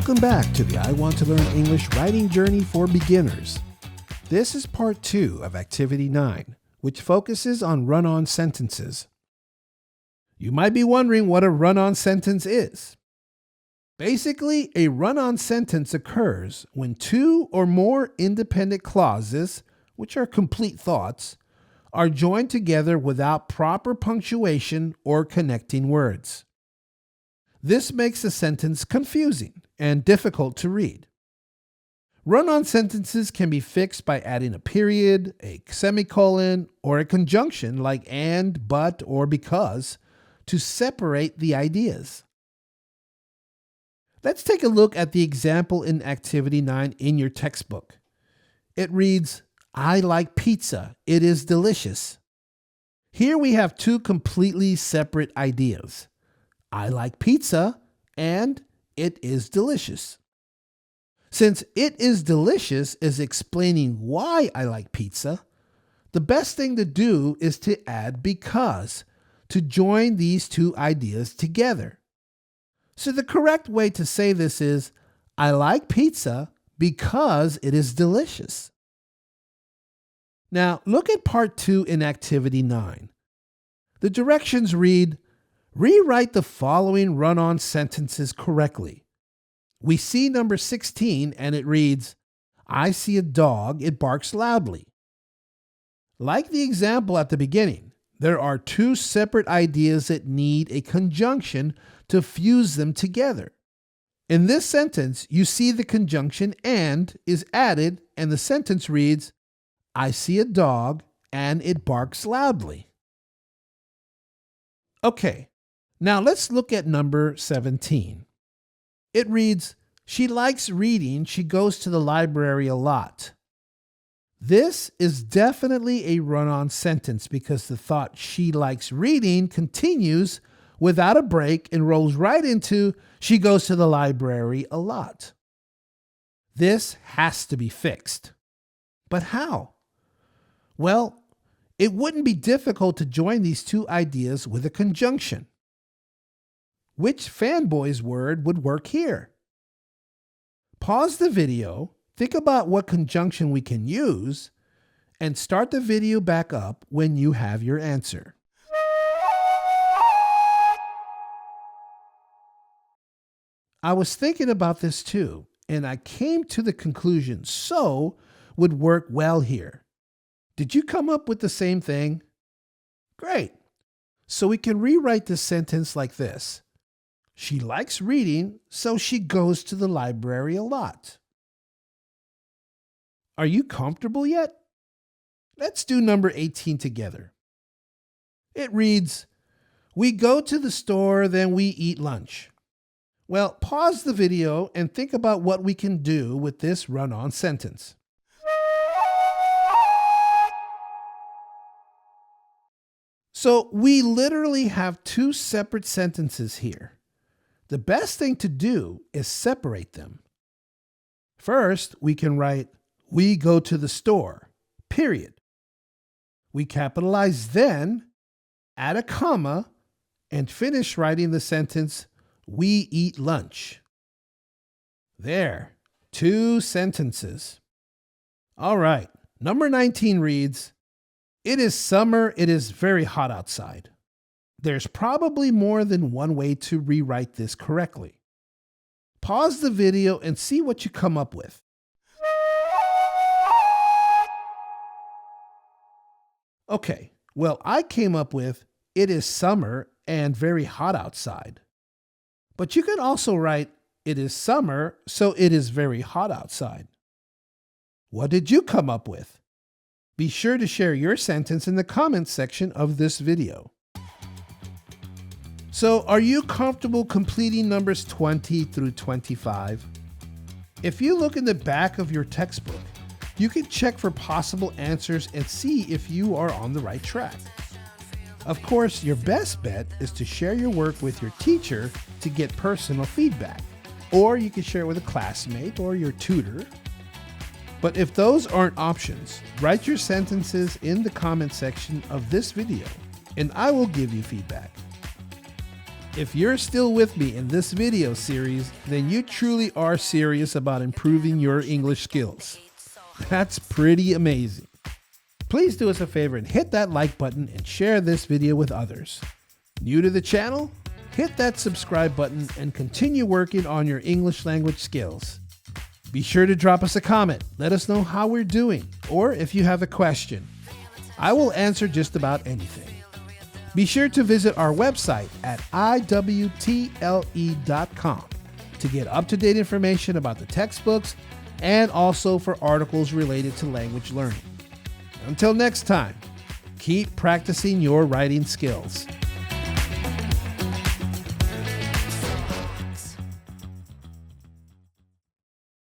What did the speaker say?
Welcome back to the I Want to Learn English Writing Journey for Beginners. This is part 2 of Activity 9, which focuses on run-on sentences. You might be wondering what a run-on sentence is. Basically, a run-on sentence occurs when two or more independent clauses, which are complete thoughts, are joined together without proper punctuation or connecting words. This makes a sentence confusing and difficult to read. Run-on sentences can be fixed by adding a period, a semicolon, or a conjunction like and, but, or because to separate the ideas. Let's take a look at the example in Activity 9 in your textbook. It reads, I like pizza. It is delicious. Here we have two completely separate ideas. I like pizza and it is delicious. Since it is delicious is explaining why I like pizza, the best thing to do is to add because to join these two ideas together. So the correct way to say this is, I like pizza because it is delicious. Now look at part 2 in Activity 9. The directions read, rewrite the following run-on sentences correctly. We see number 16 and it reads, I see a dog, it barks loudly. Like the example at the beginning, there are two separate ideas that need a conjunction to fuse them together. In this sentence, you see the conjunction and is added and the sentence reads, I see a dog and it barks loudly. Okay, now let's look at number 17. It reads, she likes reading, she goes to the library a lot. This is definitely a run-on sentence because the thought she likes reading continues without a break and rolls right into she goes to the library a lot. This has to be fixed. But how? Well, it wouldn't be difficult to join these two ideas with a conjunction. Which fanboy's word would work here? Pause the video, think about what conjunction we can use, and start the video back up when you have your answer. I was thinking about this too, and I came to the conclusion so would work well here. Did you come up with the same thing? Great. So we can rewrite this sentence like this. She likes reading, so she goes to the library a lot. Are you comfortable yet? Let's do number 18 together. It reads, we go to the store, then we eat lunch. Well, pause the video and think about what we can do with this run-on sentence. So we literally have two separate sentences here. The best thing to do is separate them. First, we can write, we go to the store, period. We capitalize then, add a comma, and finish writing the sentence, we eat lunch. There, two sentences. All right, number 19 reads, it is summer, it is very hot outside. There's probably more than one way to rewrite this correctly. Pause the video and see what you come up with. Okay, well, I came up with, it is summer and very hot outside. But you can also write, it is summer, so it is very hot outside. What did you come up with? Be sure to share your sentence in the comments section of this video. So, are you comfortable completing numbers 20 through 25? If you look in the back of your textbook, you can check for possible answers and see if you are on the right track. Of course, your best bet is to share your work with your teacher to get personal feedback, or you can share it with a classmate or your tutor. But if those aren't options, write your sentences in the comment section of this video, and I will give you feedback. If you're still with me in this video series, then you truly are serious about improving your English skills. That's pretty amazing. Please do us a favor and hit that like button and share this video with others. New to the channel? Hit that subscribe button and continue working on your English language skills. Be sure to drop us a comment. Let us know how we're doing, or if you have a question. I will answer just about anything. Be sure to visit our website at iwtle.com to get up-to-date information about the textbooks and also for articles related to language learning. Until next time, keep practicing your writing skills.